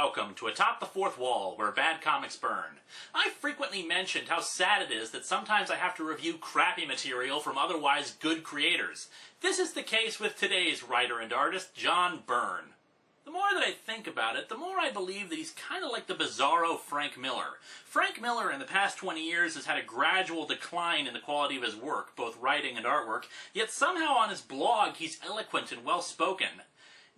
welcome to Atop the Fourth Wall, where bad comics burn. I've frequently mentioned how sad it is that sometimes I have to review crappy material from otherwise good creators. This is the case with today's writer and artist, John Byrne. The more that I think about it, the more I believe that he's kind of like the bizarro Frank Miller. Frank Miller in the past 20 years has had a gradual decline in the quality of his work, both writing and artwork, yet somehow on his blog he's eloquent and well-spoken.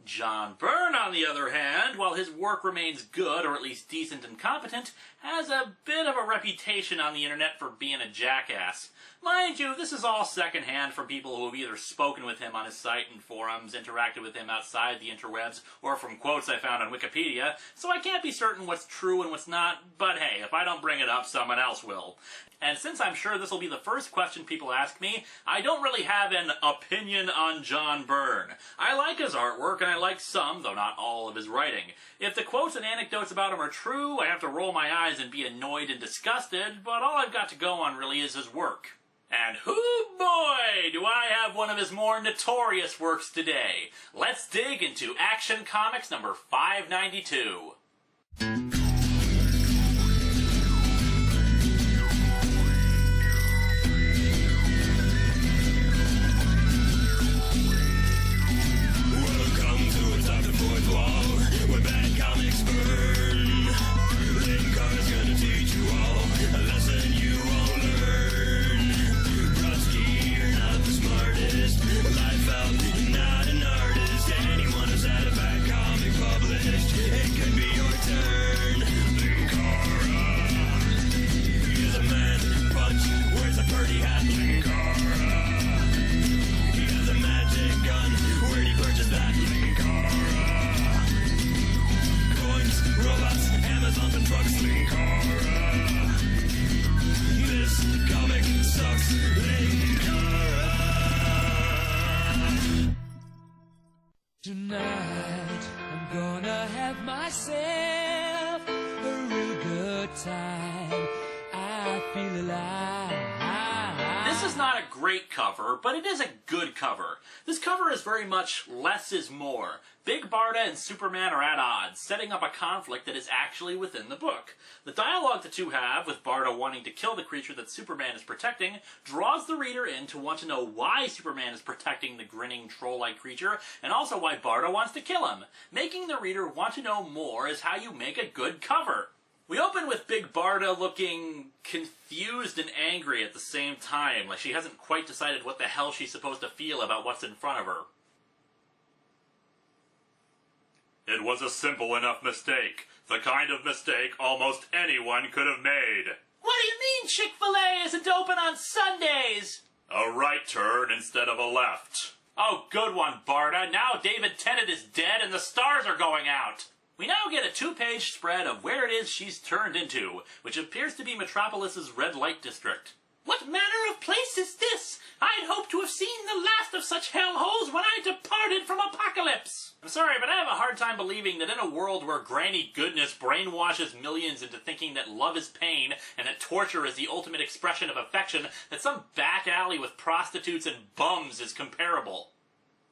John Byrne, on the other hand, while his work remains good, or at least decent and competent, has a bit of a reputation on the internet for being a jackass. Mind you, this is all secondhand from people who have either spoken with him on his site and forums, interacted with him outside the interwebs, or from quotes I found on Wikipedia, so I can't be certain what's true and what's not, but hey, if I don't bring it up, someone else will. And since I'm sure this will be the first question people ask me, I don't really have an opinion on John Byrne. I like his artwork, and I like some, though not all, of his writing. If the quotes and anecdotes about him are true, I have to roll my eyes and be annoyed and disgusted, but all I've got to go on really is his work. And hoo boy, do I have one of his more notorious works today. Let's dig into Action Comics number 592. Welcome to Atop the Fourth Wall, where bad comics burn. Linkara's gonna teach you all a lesson you won't learn. Brodsky, you're not the smartest. Life out, you're not an artist. Anyone who's had a bad comic published, it could be your turn. Linkara, he's a man punch, wears a birdie hat. Linkara, he has a magic gun. Where'd he purchase that? Linkara, coins, robots, Amazon and trucks. Linkara, this comic sucks. Linkara. Tonight, I'm gonna have myself a real good time. I feel alive. This is not a great cover, but it is a good cover. This cover is very much less is more. Big Barda and Superman are at odds, setting up a conflict that is actually within the book. The dialogue the two have, with Barda wanting to kill the creature that Superman is protecting, draws the reader in to want to know why Superman is protecting the grinning troll-like creature, and also why Barda wants to kill him. Making the reader want to know more is how you make a good cover. We open with Big Barda looking confused and angry at the same time, like she hasn't quite decided what the hell she's supposed to feel about what's in front of her. It was a simple enough mistake. The kind of mistake almost anyone could have made. What do you mean Chick-fil-A isn't open on Sundays? A right turn instead of a left. Oh, good one, Barda. Now David Tennant is dead and the stars are going out. We now get a two-page spread of where it is she's turned into, which appears to be Metropolis's red light district. What manner of place is this? I'd hoped to have seen the last of such hellholes when I departed from Apocalypse. I'm sorry, but I have a hard time believing that in a world where Granny Goodness brainwashes millions into thinking that love is pain and that torture is the ultimate expression of affection, that some back alley with prostitutes and bums is comparable.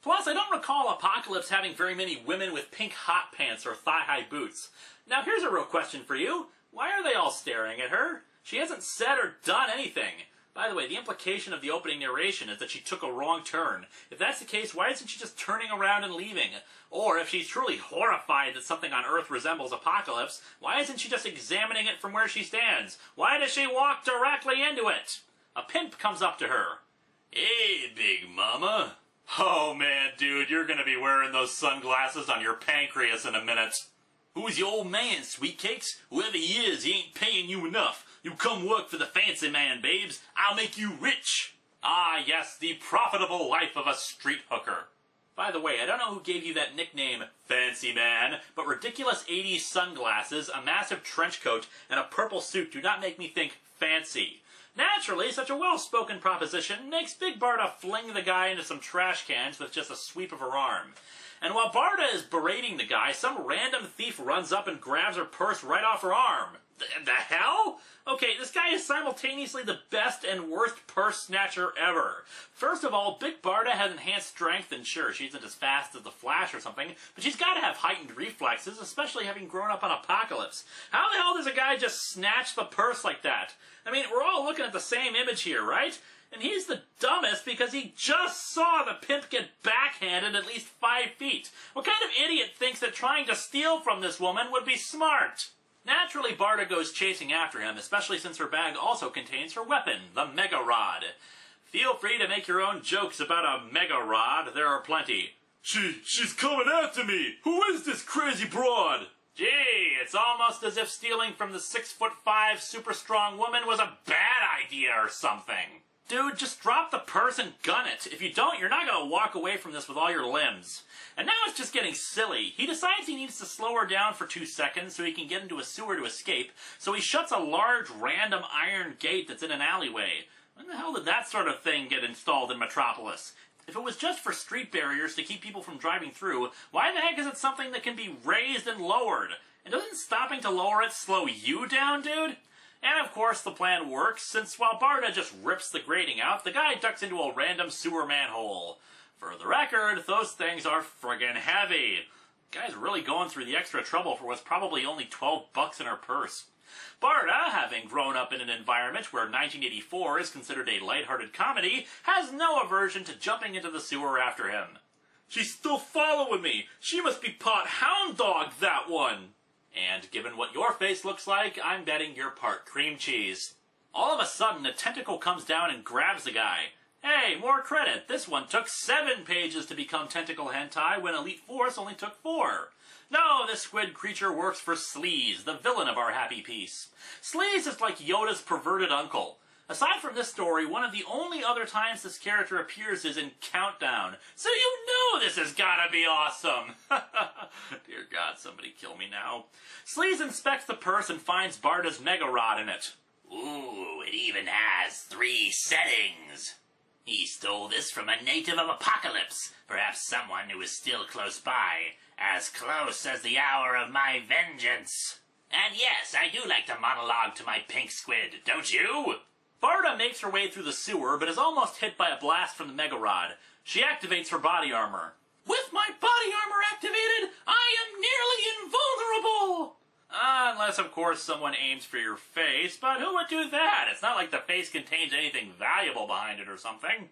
Plus, I don't recall Apocalypse having very many women with pink hot pants or thigh-high boots. Now here's a real question for you. Why are they all staring at her? She hasn't said or done anything. By the way, the implication of the opening narration is that she took a wrong turn. If that's the case, why isn't she just turning around and leaving? Or, if she's truly horrified that something on Earth resembles Apocalypse, why isn't she just examining it from where she stands? Why does she walk directly into it? A pimp comes up to her. Hey, Big Mama. Oh man, dude, you're gonna be wearing those sunglasses on your pancreas in a minute. Who's your old man, sweet cakes? Whoever he is, he ain't paying you enough. You come work for the fancy man, babes. I'll make you rich. Ah, yes, the profitable life of a street hooker. By the way, I don't know who gave you that nickname, Fancy Man, but ridiculous 80s sunglasses, a massive trench coat, and a purple suit do not make me think fancy. Naturally, such a well-spoken proposition makes Big Barda fling the guy into some trash cans with just a sweep of her arm. And while Barda is berating the guy, some random thief runs up and grabs her purse right off her arm. The hell? Okay, this guy is simultaneously the best and worst purse snatcher ever. First of all, Big Barda has enhanced strength, and sure, she isn't as fast as the Flash or something, but she's got to have heightened reflexes, especially having grown up on Apocalypse. How the hell does a guy just snatch the purse like that? I mean, we're all looking at the same image here, right? And he's the dumbest because he just saw the pimp get backhanded at least 5 feet. What kind of idiot thinks that trying to steal from this woman would be smart? Naturally, Barda goes chasing after him, especially since her bag also contains her weapon, the Mega Rod. Feel free to make your own jokes about a Mega Rod, there are plenty. She's coming after me! Who is this crazy broad? Gee, it's almost as if stealing from the 6'5" super strong woman was a bad idea or something. Dude, just drop the purse and gun it. If you don't, you're not going to walk away from this with all your limbs. And now it's just getting silly. He decides he needs to slow her down for 2 seconds so he can get into a sewer to escape, so he shuts a large random iron gate that's in an alleyway. When the hell did that sort of thing get installed in Metropolis? If it was just for street barriers to keep people from driving through, why the heck is it something that can be raised and lowered? And doesn't stopping to lower it slow you down, dude? And of course the plan works, since while Barda just rips the grating out, the guy ducks into a random sewer manhole. For the record, those things are friggin' heavy. The guy's really going through the extra trouble for what's probably only 12 bucks in her purse. Barda, having grown up in an environment where 1984 is considered a lighthearted comedy, has no aversion to jumping into the sewer after him. She's still following me! She must be part hound dog, that one! And given what your face looks like, I'm betting you're part cream cheese. All of a sudden, a tentacle comes down and grabs the guy. Hey, more credit. This one took 7 pages to become tentacle hentai when Elite Force only took 4. No, this squid creature works for Sleaze, the villain of our happy piece. Sleaze is like Yoda's perverted uncle. Aside from this story, one of the only other times this character appears is in Countdown. So you know this has gotta be awesome! Dear God, somebody kill me now. Sleaze inspects the purse and finds Barda's Mega Rod in it. Ooh, it even has 3 settings. He stole this from a native of Apocalypse, perhaps someone who is still close by, as close as the hour of my vengeance. And yes, I do like to monologue to my pink squid, don't you? Barda makes her way through the sewer, but is almost hit by a blast from the Mega Rod. She activates her body armor. With my body armor activated, I am nearly invulnerable! Unless, of course, someone aims for your face, but who would do that? It's not like the face contains anything valuable behind it or something.